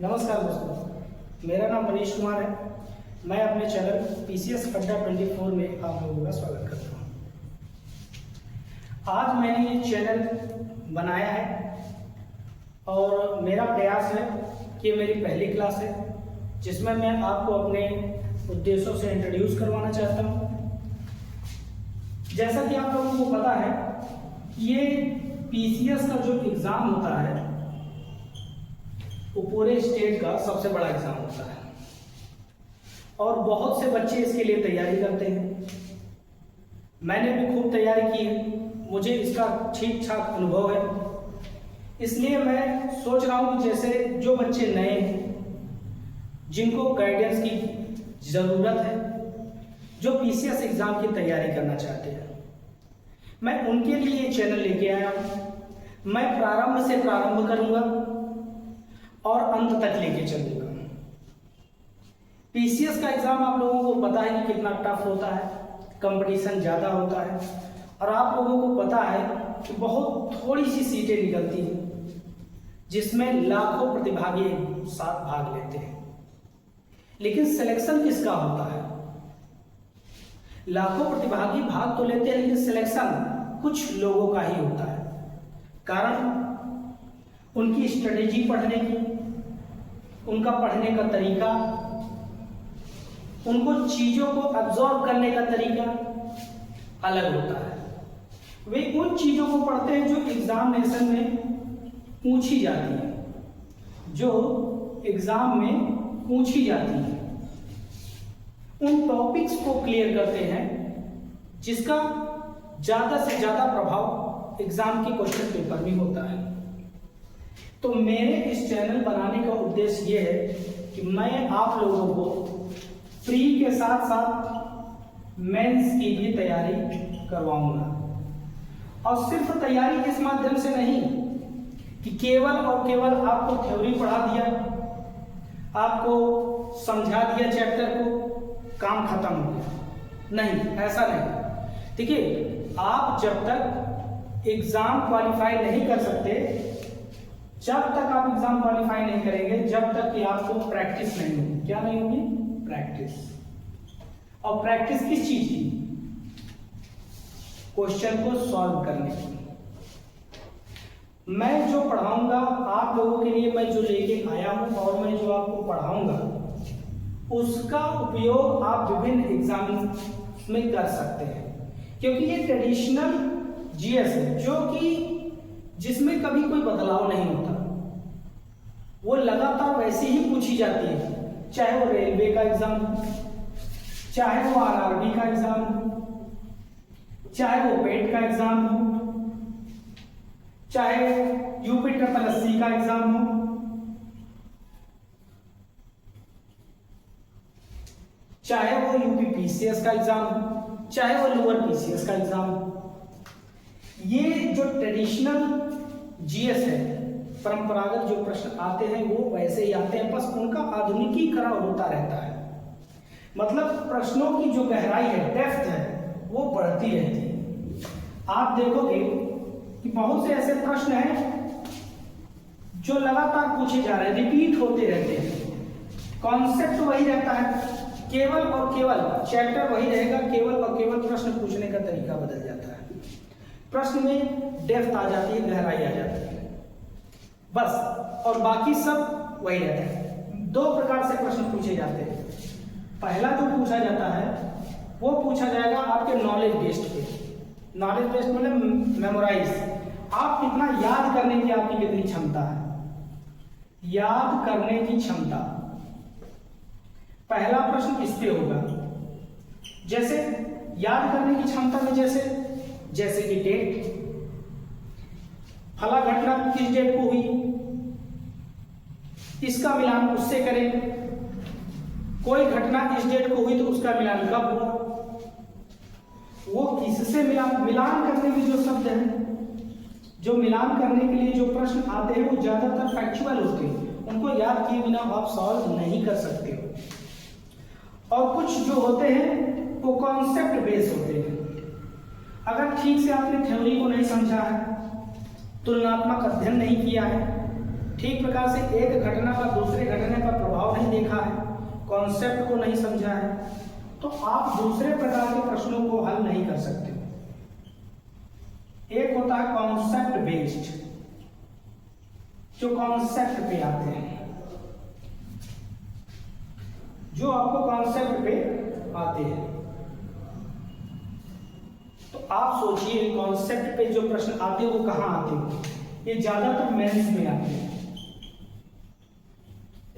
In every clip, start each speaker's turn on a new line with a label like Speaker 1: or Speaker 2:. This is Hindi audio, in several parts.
Speaker 1: नमस्कार दोस्तों, मेरा नाम मनीष कुमार है। मैं अपने चैनल PCS अड्डा 24 में आप लोगों का स्वागत करता हूँ। आज मैंने ये चैनल बनाया है और मेरा प्रयास है कि मेरी पहली क्लास है जिसमें मैं आपको अपने उद्देश्यों से इंट्रोड्यूस करवाना चाहता हूँ। जैसा कि आप लोगों को पता है, ये PCS का जो एग्ज़ाम होता है वो पूरे स्टेट का सबसे बड़ा एग्ज़ाम होता है और बहुत से बच्चे इसके लिए तैयारी करते हैं। मैंने भी खूब तैयारी की है, मुझे इसका ठीक ठाक अनुभव है। इसलिए मैं सोच रहा हूँ कि जैसे जो बच्चे नए हैं, जिनको गाइडेंस की ज़रूरत है, जो PCS एग्ज़ाम की तैयारी करना चाहते हैं, मैं उनके लिए ये चैनल लेके आया हूँ। मैं प्रारंभ से प्रारंभ करूँगा और अंत तक लेके चलूँगा। PCS का एग्ज़ाम आप लोगों को पता है कि कितना टफ होता है, कंपटीशन ज़्यादा होता है और आप लोगों को पता है कि बहुत थोड़ी सी सीटें निकलती हैं जिसमें लाखों प्रतिभागी साथ भाग लेते हैं। लेकिन सिलेक्शन किसका होता है? लाखों प्रतिभागी भाग तो लेते हैं लेकिन सिलेक्शन कुछ लोगों का ही होता है। कारण उनकी स्ट्रेटेजी पढ़ने की, उनका पढ़ने का तरीका, उनको चीज़ों को अब्जॉर्ब करने का तरीका अलग होता है। वे उन चीज़ों को पढ़ते हैं जो एग्जामिनेशन में पूछी जाती है, जो एग्ज़ाम में पूछी जाती है। उन टॉपिक्स को क्लियर करते हैं जिसका ज़्यादा से ज़्यादा प्रभाव एग्ज़ाम के क्वेश्चन पेपर में होता है। तो मेरे इस चैनल बनाने का उद्देश्य ये है कि मैं आप लोगों को फ्री के साथ साथ मेंस की भी तैयारी करवाऊंगा। और सिर्फ तैयारी इस माध्यम से नहीं कि केवल और केवल आपको थ्योरी पढ़ा दिया, आपको समझा दिया चैप्टर को, काम खत्म हो गया। नहीं, ऐसा नहीं। देखिए, आप जब तक एग्जाम क्वालिफाई नहीं कर सकते, जब तक आप एग्जाम क्वालिफाई नहीं करेंगे, जब तक कि आपको प्रैक्टिस नहीं होगी। क्या नहीं होगी? प्रैक्टिस। और प्रैक्टिस किस चीज की? क्वेश्चन को सॉल्व करने की। मैं जो पढ़ाऊंगा आप लोगों के लिए, मैं जो लेके आया हूं और मैं जो आपको पढ़ाऊंगा, उसका उपयोग आप विभिन्न एग्जाम में कर सकते हैं। क्योंकि ये ट्रेडिशनल GS है, जो कि जिसमें कभी कोई बदलाव नहीं होता। वो लगातार वैसे ही पूछी जाती है, चाहे वो रेलवे का एग्जाम हो, चाहे वो RRB का एग्जाम हो, चाहे वो पेट का एग्जाम हो, चाहे UPSSC का एग्जाम हो, चाहे वो UPPCS का एग्जाम हो, चाहे वो लोअर PCS का एग्जाम हो। ये जो ट्रेडिशनल GS है, परंपरागत जो प्रश्न आते हैं वो वैसे ही आते हैं, बस उनका आधुनिकीकरण होता रहता है। मतलब प्रश्नों की जो गहराई है, डेप्थ है, वो बढ़ती रहती है। आप देखोगे कि बहुत से ऐसे प्रश्न हैं जो लगातार पूछे जा रहे हैं, रिपीट होते रहते हैं। कॉन्सेप्ट वही रहता है, केवल और केवल चैप्टर वही रहेगा, केवल और केवल प्रश्न पूछने का तरीका बदल जाता है। प्रश्न में डेप्थ आ जाती है, गहराई आ जाती है, बस। और बाकी सब वही रहता है। दो प्रकार से प्रश्न पूछे जाते हैं। पहला जो पूछा जाता है वो पूछा जाएगा आपके नॉलेज बेस्ड पे। नॉलेज बेस्ड मतलब मेमोराइज, आप कितना याद करने की आपकी कितनी क्षमता है, याद करने की क्षमता। पहला प्रश्न इस पे होगा। जैसे याद करने की क्षमता में जैसे कि डेट, फला घटना किस डेट को हुई, इसका मिलान उससे करें। कोई घटना इस डेट को हुई तो उसका मिलान कब हुआ, वो किससे मिलान करने के जो शब्द हैं, जो मिलान करने के लिए जो प्रश्न आते हैं वो ज्यादातर फैक्चुअल होते हैं, उनको याद किए बिना आप सॉल्व नहीं कर सकते हो। और कुछ जो होते हैं वो कॉन्सेप्ट बेस्ड होते हैं। अगर ठीक से आपने थ्योरी को नहीं समझा है, तुलनात्मक अध्ययन नहीं किया है, ठीक प्रकार से एक घटना का दूसरे कॉन्सेप्ट को नहीं समझा है तो आप दूसरे प्रकार के प्रश्नों को हल नहीं कर सकते। एक होता है कॉन्सेप्ट बेस्ड, जो कॉन्सेप्ट पे आते हैं, जो आपको कॉन्सेप्ट पे आते हैं। तो आप सोचिए कॉन्सेप्ट पे जो प्रश्न आते हैं वो कहां आते हैं? ये ज्यादातर मेंस में आते हैं।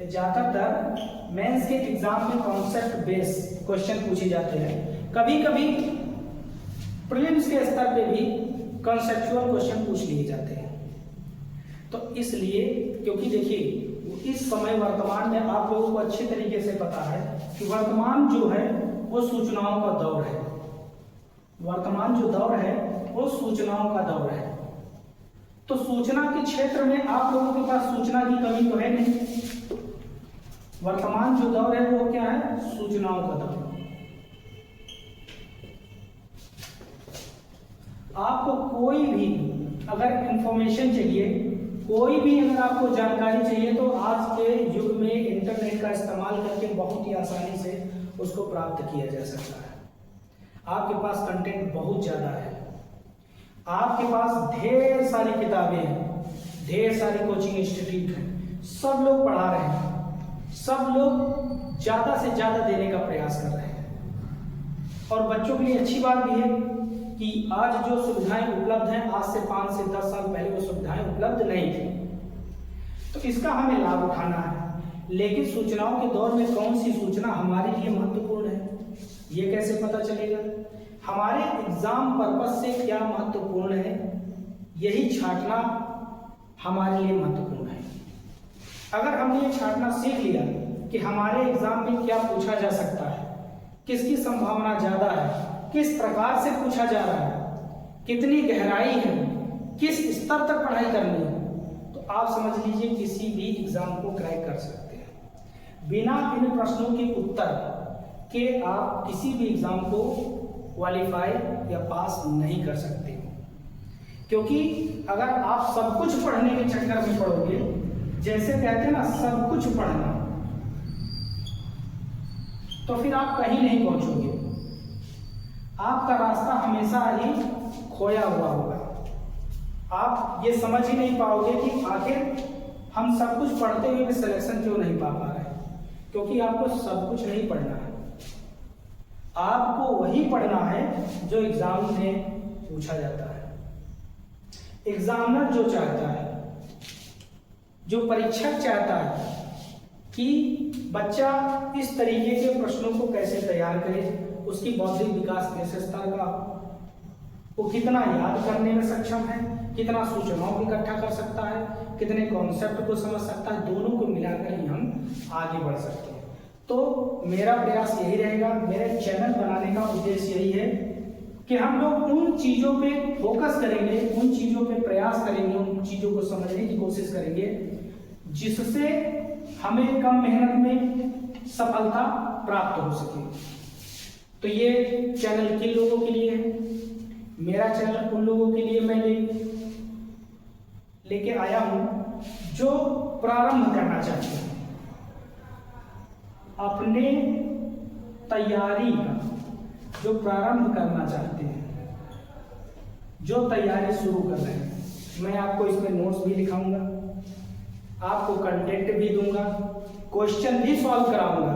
Speaker 1: ज्यादातर मेंस के एग्जाम में कॉन्सेप्ट बेस्ड क्वेश्चन पूछे जाते हैं। कभी कभी प्रीलिम्स के स्तर पे भी कॉन्सेप्चुअल क्वेश्चन पूछ लिए जाते हैं। तो इसलिए क्योंकि देखिए इस समय वर्तमान में आप लोगों को अच्छे तरीके से पता है कि वर्तमान जो है वो सूचनाओं का दौर है। वर्तमान जो दौर है वो सूचनाओं का दौर है। तो सूचना के क्षेत्र में आप लोगों के पास सूचना की कमी तो है नहीं। वर्तमान जो दौर है वो क्या है? सूचनाओं का दौर। आपको कोई भी अगर इंफॉर्मेशन चाहिए, कोई भी अगर आपको जानकारी चाहिए तो आज के युग में इंटरनेट का इस्तेमाल करके बहुत ही आसानी से उसको प्राप्त किया जा सकता है। आपके पास कंटेंट बहुत ज़्यादा है, आपके पास ढेर सारी किताबें हैं, ढेर सारी कोचिंग इंस्टीट्यूट हैं, सब लोग पढ़ा रहे हैं, सब लोग ज़्यादा से ज़्यादा देने का प्रयास कर रहे हैं। और बच्चों के लिए अच्छी बात भी है कि आज जो सुविधाएं उपलब्ध हैं, आज से 5 से 10 साल पहले वो सुविधाएं उपलब्ध नहीं थी। तो इसका हमें लाभ उठाना है। लेकिन सूचनाओं के दौर में कौन सी सूचना हमारे लिए महत्वपूर्ण है, ये कैसे पता चलेगा? हमारे एग्जाम पर्पस से क्या महत्वपूर्ण है, यही छांटना हमारे लिए महत्वपूर्ण है। अगर हमने ये छांटना सीख लिया कि हमारे एग्जाम में क्या पूछा जा सकता है, किसकी संभावना ज्यादा है, किस प्रकार से पूछा जा रहा है, कितनी गहराई है, किस स्तर तक पढ़ाई करनी है, तो आप समझ लीजिए किसी भी एग्जाम को क्रैक कर सकते हैं। बिना इन प्रश्नों के उत्तर के आप किसी भी एग्जाम को क्वालिफाई या पास नहीं कर सकते। क्योंकि अगर आप सब कुछ पढ़ने के चक्कर में पढ़ोगे, जैसे कहते हैं ना सब कुछ पढ़ना, तो फिर आप कहीं नहीं पहुंचोगे। आपका रास्ता हमेशा ही खोया हुआ होगा। आप ये समझ ही नहीं पाओगे कि आखिर हम सब कुछ पढ़ते हुए भी सिलेक्शन क्यों नहीं पा रहे हैं। क्योंकि आपको सब कुछ नहीं पढ़ना है, आपको वही पढ़ना है जो एग्जाम में पूछा जाता है। एग्जामिनर जो चाहता है, जो परीक्षक चाहता है कि बच्चा इस तरीके के प्रश्नों को कैसे तैयार करे, उसकी बौद्धिक विकास कैसे स्तर का, वो कितना याद करने में सक्षम है, कितना सूचनाओं को इकट्ठा कर सकता है, कितने कॉन्सेप्ट को समझ सकता है, दोनों को मिलाकर ही हम आगे बढ़ सकते हैं। तो मेरा प्रयास यही रहेगा, मेरे चैनल बनाने का उद्देश्य यही है कि हम लोग उन चीज़ों पे फोकस करेंगे, उन चीज़ों पे प्रयास करेंगे, उन चीज़ों को समझने की कोशिश करेंगे जिससे हमें कम मेहनत में सफलता प्राप्त हो सके। तो ये चैनल किन लोगों के लिए है? मेरा चैनल उन लोगों के लिए मैं लेके आया हूं जो प्रारंभ करना चाहते हैं, अपने तैयारी का जो प्रारंभ करना चाहते हैं, जो तैयारी शुरू कर रहे हैं। मैं आपको इसमें नोट्स भी लिखाऊंगा, आपको कंटेंट भी दूंगा, क्वेश्चन भी सॉल्व कराऊंगा।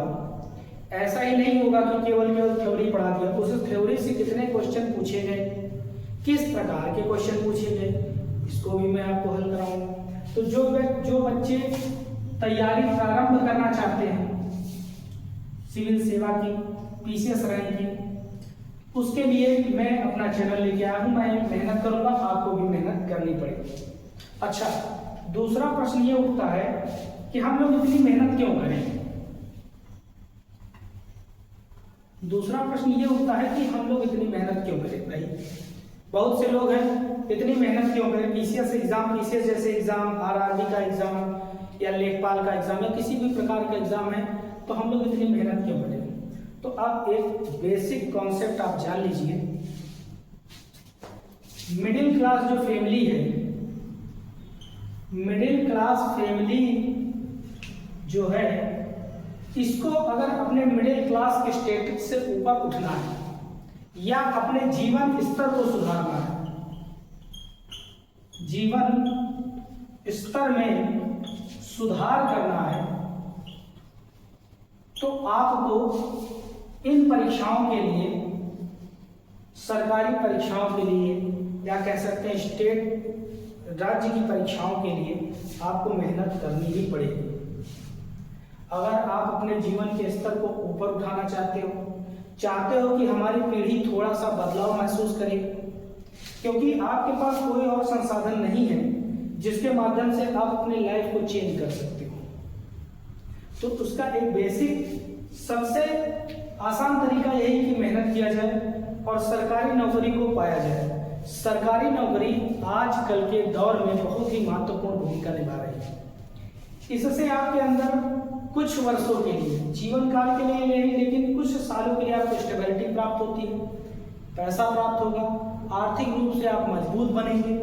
Speaker 1: ऐसा ही नहीं होगा कि केवल थ्योरी पढ़ा दिया, उस थ्योरी से कितने क्वेश्चन पूछे गए, किस प्रकार के क्वेश्चन पूछे गए, इसको भी मैं आपको हल कराऊंगा। तो जो बच्चे तैयारी प्रारंभ करना चाहते हैं सिविल सेवा की, पीसीएस रैंक की, उसके लिए मैं अपना चैनल लेके आया हूँ। मैं मेहनत करूंगा, आपको भी मेहनत करनी पड़ेगी। अच्छा, दूसरा प्रश्न ये उठता है कि हम लोग इतनी मेहनत क्यों करें? दूसरा प्रश्न ये उठता है कि हम लोग इतनी मेहनत क्यों करें? भाई बहुत से लोग हैं, इतनी मेहनत क्यों करें? पीसीएस एग्जाम, पीसीएस जैसे एग्जाम, आरआरबी का एग्जाम या लेखपाल का एग्जाम या किसी भी प्रकार का एग्जाम है, तो हम लोग इतनी मेहनत क्यों करें? तो आप एक बेसिक कॉन्सेप्ट आप जान लीजिए। मिडिल क्लास जो फैमिली है, मिडिल क्लास फैमिली जो है इसको अगर अपने मिडिल क्लास के स्टेटस से ऊपर उठना है या अपने जीवन स्तर को सुधारना है, जीवन स्तर में सुधार करना है, तो आपको इन परीक्षाओं के लिए, सरकारी परीक्षाओं के लिए या कह सकते हैं स्टेट राज्य की परीक्षाओं के लिए आपको मेहनत करनी ही पड़ेगी। अगर आप अपने जीवन के स्तर को ऊपर उठाना चाहते हो कि हमारी पीढ़ी थोड़ा सा बदलाव महसूस करे, क्योंकि आपके पास कोई और संसाधन नहीं है जिसके माध्यम से आप अपने लाइफ को चेंज कर सकते हो, तो उसका एक बेसिक सबसे आसान तरीका यही कि मेहनत किया जाए और सरकारी नौकरी को पाया जाए। सरकारी नौकरी आजकल के दौर में बहुत ही महत्वपूर्ण भूमिका निभा रही है। इससे आपके अंदर कुछ वर्षों के लिए, जीवन काल के लिए नहीं, लेकिन कुछ सालों के लिए आपको स्टेबिलिटी प्राप्त होती है, पैसा प्राप्त होगा, आर्थिक रूप से आप मजबूत बनेंगे,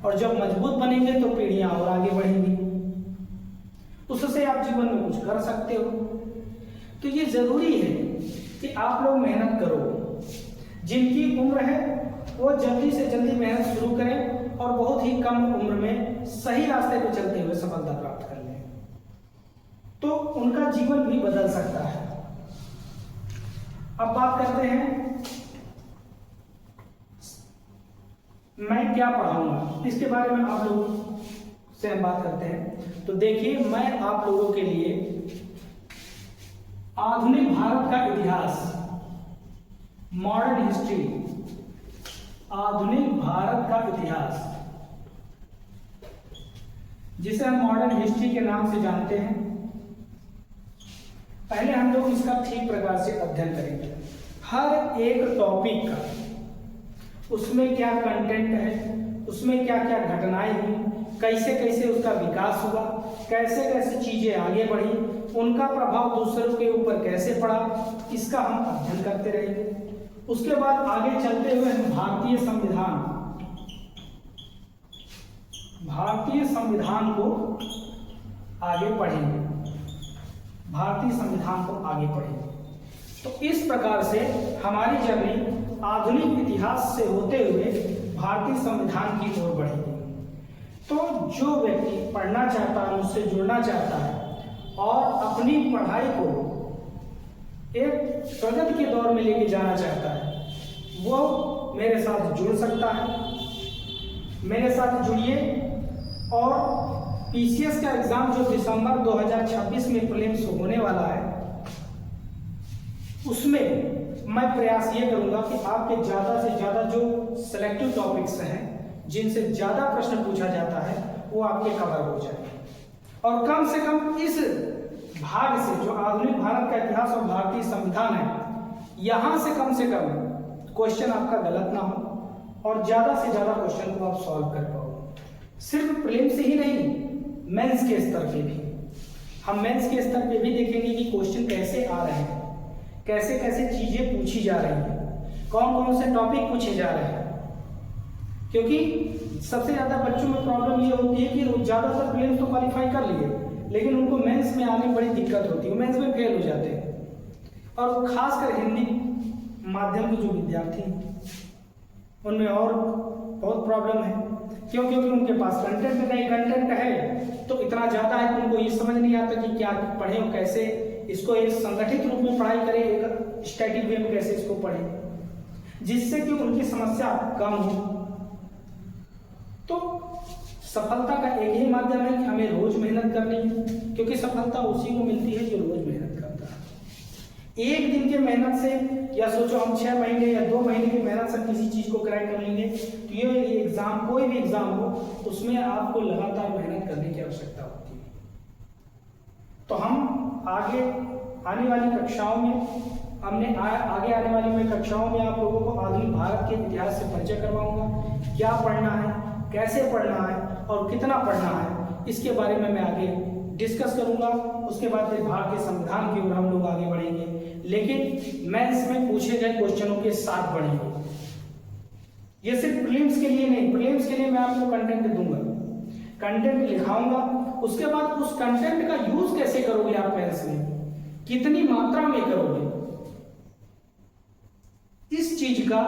Speaker 1: और जब मजबूत बनेंगे तो पीढ़ियां और आगे बढ़ेंगी, उससे आप जीवन में कुछ कर सकते हो। तो ये जरूरी है कि आप लोग मेहनत करो। जिनकी उम्र है वो जल्दी से जल्दी मेहनत शुरू करें और बहुत ही कम उम्र में सही रास्ते पर चलते हुए सफलता प्राप्त कर लें, तो उनका जीवन भी बदल सकता है। अब बात करते हैं मैं क्या पढ़ाऊंगा, इसके बारे में आप लोगों से हम बात करते हैं। तो देखिए, मैं आप लोगों के लिए आधुनिक भारत का इतिहास, मॉडर्न हिस्ट्री, आधुनिक भारत का इतिहास, जिसे हम मॉडर्न हिस्ट्री के नाम से जानते हैं, पहले हम लोग इसका ठीक प्रकार से अध्ययन करेंगे। हर एक टॉपिक का, उसमें क्या कंटेंट है, उसमें क्या क्या घटनाएं हुई, कैसे कैसे उसका विकास हुआ, कैसे कैसे चीजें आगे बढ़ी, उनका प्रभाव दूसरों के ऊपर कैसे पड़ा, इसका हम अध्ययन करते रहेंगे। उसके बाद आगे चलते हुए हम भारतीय संविधान को आगे पढ़ेंगे, भारतीय संविधान को आगे पढ़ेंगे। तो इस प्रकार से हमारी जर्नी आधुनिक इतिहास से होते हुए भारतीय संविधान की ओर बढ़ेगी। तो जो व्यक्ति पढ़ना चाहता है, मुझसे जुड़ना चाहता है और अपनी पढ़ाई को एक प्रगति के दौर में लेके जाना चाहता है, वो मेरे साथ जुड़ सकता है। मेरे साथ जुड़िए और पीसीएस का एग्जाम जो दिसंबर 2026 में प्रीलिम्स होने वाला है, उसमें मैं प्रयास ये करूंगा कि आपके ज्यादा से ज्यादा जो सिलेक्टिव टॉपिक्स हैं, जिनसे ज्यादा प्रश्न पूछा जाता है, वो आपके कवर हो जाए, और कम से कम इस भाग से जो आधुनिक भारत का इतिहास और भारतीय संविधान है, यहां से कम क्वेश्चन आपका गलत ना हो और ज्यादा से ज्यादा क्वेश्चन को आप सॉल्व कर पाओ। सिर्फ प्रीलिम्स से ही नहीं, मेंस के स्तर पे भी हम मेंस के स्तर पे भी देखेंगे कि क्वेश्चन कैसे आ रहे हैं, कैसे कैसे चीजें पूछी जा रही हैं, कौन कौन से टॉपिक पूछे जा रहे हैं। क्योंकि सबसे ज्यादा बच्चों में प्रॉब्लम ये होती है कि ज्यादातर प्रीलिम्स तो क्वालिफाई कर लिए, लेकिन उनको मेंस में आने में बड़ी दिक्कत होती है, मेंस में फेल हो जाते हैं। और खासकर हिंदी माध्यम के जो विद्यार्थी हैं, उनमें और बहुत प्रॉब्लम है। क्यों? क्योंकि उनके पास कंटेंट नहीं, कंटेंट है तो इतना ज्यादा है कि उनको ये समझ नहीं आता कि क्या पढ़ें और कैसे इसको एक संगठित रूप में पढ़ाई करें, एक स्टैटिक वे में कैसे इसको पढ़ें, जिससे कि उनकी समस्या कम हो। तो सफलता का एक ही माध्यम है कि हमें रोज मेहनत करनी है, क्योंकि सफलता उसी को मिलती है जो रोज मेहनत करता है। एक दिन के मेहनत से, या सोचो हम 6 महीने या 2 महीने की मेहनत से किसी चीज को क्रैक कर लेंगे, तो ये एग्जाम, कोई भी एग्जाम हो, उसमें आपको लगातार मेहनत करने की आवश्यकता होती है। तो हम आगे आने वाली कक्षाओं में आगे आने वाली मैं कक्षाओं में आप लोगों को आधुनिक भारत के इतिहास से परिचय करवाऊंगा। क्या पढ़ना है, कैसे पढ़ना है और कितना पढ़ना है, इसके बारे में मैं आगे डिस्कस करूंगा। उसके बाद फिर भारतीय संविधान की ओर हम लोग आगे बढ़ेंगे, लेकिन मेंस में पूछे गए क्वेश्चनों के साथ बढ़ेंगे। ये सिर्फ प्रीलिम्स के लिए नहीं, प्रीलिम्स के लिए मैं आपको कंटेंट दूंगा, कंटेंट लिखाऊंगा। उसके बाद उस कंटेंट का यूज कैसे करोगे आप मेंस में, कितनी मात्रा में करोगे, इस चीज का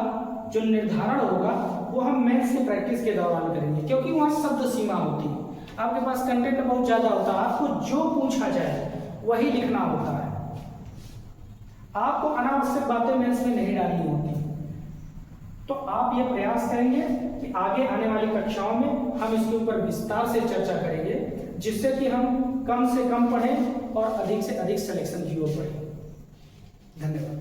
Speaker 1: जो निर्धारण होगा वो हम मैथ्स की प्रैक्टिस के दौरान करेंगे, क्योंकि वहां शब्द सीमा होती है, आपके पास कंटेंट बहुत ज्यादा होता है, आपको जो पूछा जाए वही लिखना होता है, आपको अनावश्यक बातें मैथ्स में नहीं डालनी होती। तो आप ये प्रयास करेंगे कि आगे आने वाली कक्षाओं में हम इसके ऊपर विस्तार से चर्चा करेंगे, जिससे कि हम कम से कम पढ़ें और अधिक से अधिक सिलेक्शन की ओर बढ़ें। धन्यवाद।